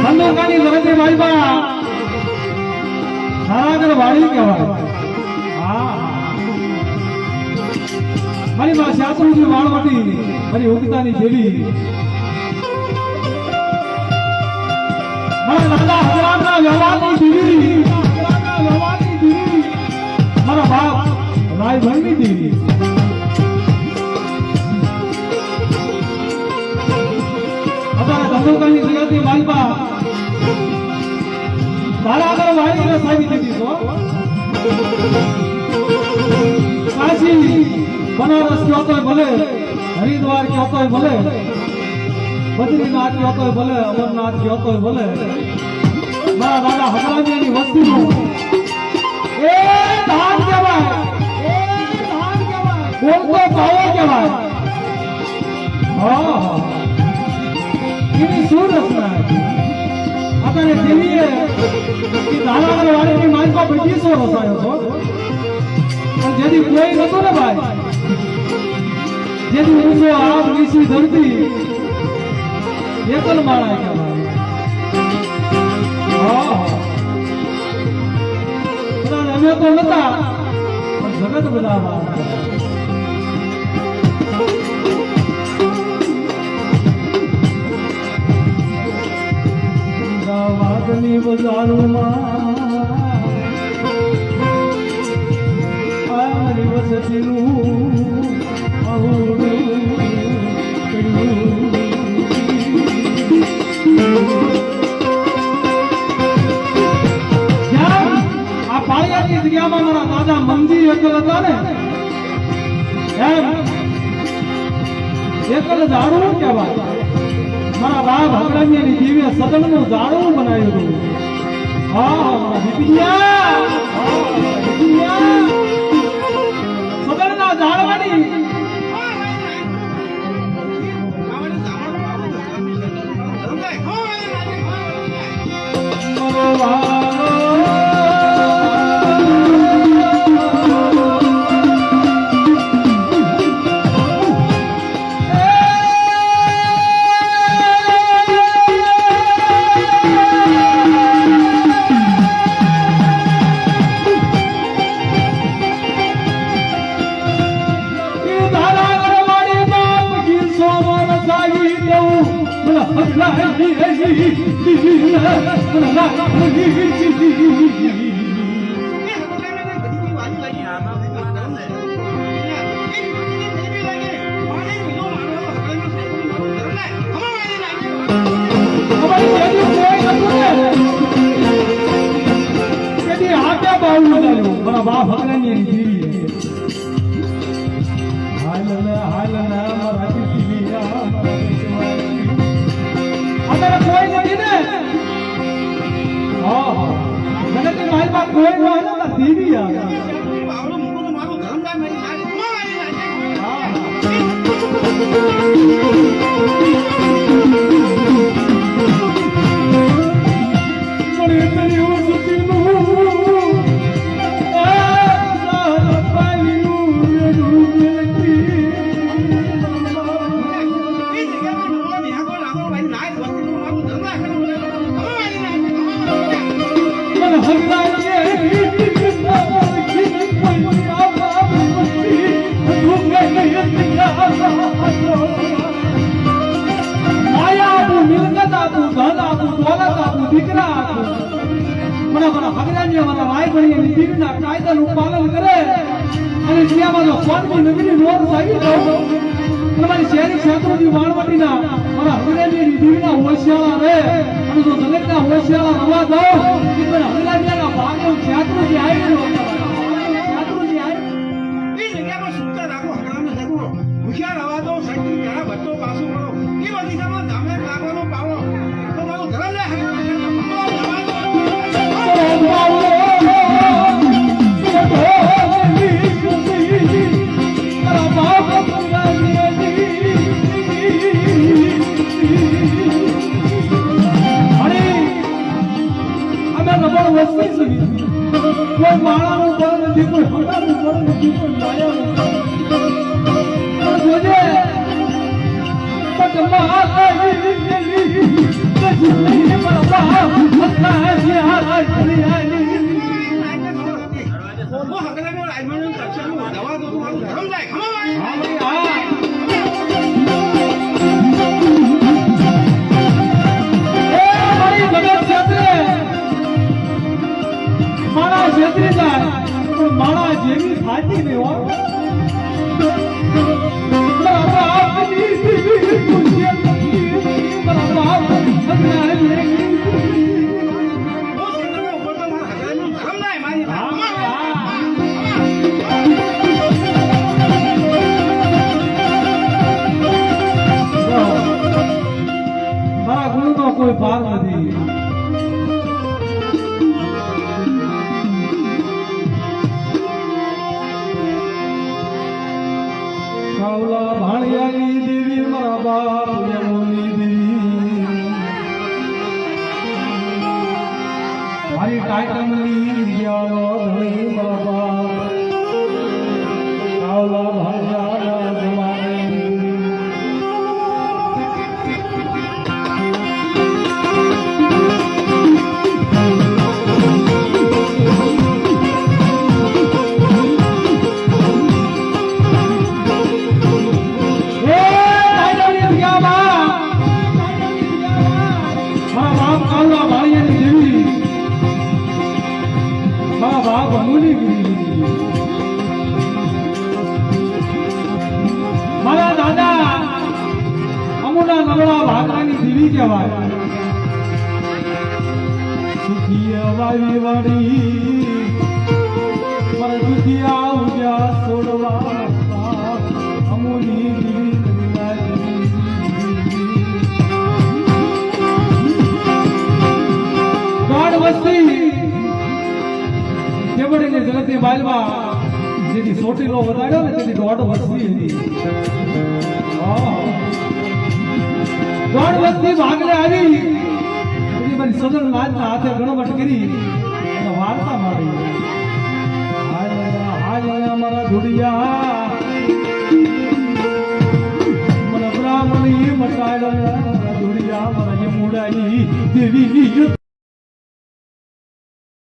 ખંડોકાની ધરતી મારી બા સાગર વાળી કહેવાય. મારી બા શાસ્ત્રોની વાળવટી મારી ઉગતાની દેવી મારા દાદા હજારના વ્યવહારની દેવી મારા બાપ રાયભરની દેવી અત્યારે ધંધોકાની જગતની માલપા તારા આગળ વાળીને સાવી દીધી છો. કાશી બનારસ કયો તોય ભલે, હરિદ્વાર કયો તોય ભલે, બદ્રીનાથ કયો તોય ભલે, અમરનાથ કયો તોય ભલે, મારા દાદા હકરાજીની વસ્તીનું એ ધાન કહેવાય, બોલતો પાવો કહેવાય. એની શું રચના અત્યારે દેવીએ ધારા વાળીની માલકો 2500 રસાયો છો. પણ જેથી કોઈ નતું ને ભાઈ, જેથી ઊંચો આપ નીચી ધરતી એકલ માળા કહેવાય. અમે તો નતા પણ જગત બધા વાદની બજારોમાં મારી વસતીનું આ પાળિયાની જગ્યામાં મારા દાદા મંદિર એકલ હતા ને, એમ એકલ ઝાડવું કહેવાય. મારા બાપ હકરાજીની દેવીએ સદનનું ઝાડવું બનાવ્યું હતું. સદનના ઝાડવાની બાપ હકરાની દેવી અત્યારે કોઈ નથી ને. જગતની માલમાં કોઈ ન હોય ને દેવી આવે. કાયદાનું પાલન કરે અને ત્યાં સ્વામી નગરી રોડ સાવી દઉં. તમારી શહેરી ક્ષેત્રોની વાળવટીના મારા હરિયાની દેવીના હોશિયાળા રહે અને જો જગતના હોશિયાળા રવા દઉં તો હરિયાના ભાગનો ક્ષેત્રો જે આવી હોશિયાર હવા દો સાચી ઘણા ભટ્ટો પાછું કરો એ બધી તમે ધામે લાગવાનો પાવો તો મારું ધર્મ લે કોઈ માળાનું બળ નથી, કોઈ હટાનું બળ નથી, કોઈ લાયાનું જોજે લાજ્યા રાજ્યાની હું હકલાનો રાજમાનું ચર્ચાનું દવા દઉં મારું ધર્મ જાય ખમો ભાઈ હા ભાઈ હા એ મારી જગત ક્ષેત્રે મારા ક્ષેત્રે જાય પણ મારા જેવી થાતી નહીં હો આપની દિવી પૂજ્ય બરાબર હકલાની હું સંગમે ઉપર તો મારા હકલાનું ધર્મ જાય મારી હા મારા ગુરુનો કોઈ પાર નથી કાવલા ભાણિયાની દેવી મારા બાપ યમુની દેવી મારી ટાઈટમની વિદ્યાનો ધણી મારા બાપ કાવલા ભાણિયાના જમાને મારા દાદા અમુના નવડા ભાગવાની દેવી કહેવાય સુખી વાવી વાળી મારા દુખિયા ઉગ્યા છોડવા અમુની દેવી ગાઢ વસ્તી કેવડીને જગતની બાલમાં જેથી સોટીલો વધાર્યો ને તેની દોઢ વસ્તી હતી દોઢ વસ્તી ભાગલે આવી એની મારી સદન નાથના હાથે ગણવટ કરી અને વાર્તા મારી હાલ મારા ધુડિયા મને બ્રાહ્મણી મટાડ્યા મારા ધુડિયા મારા યમુડાની દેવી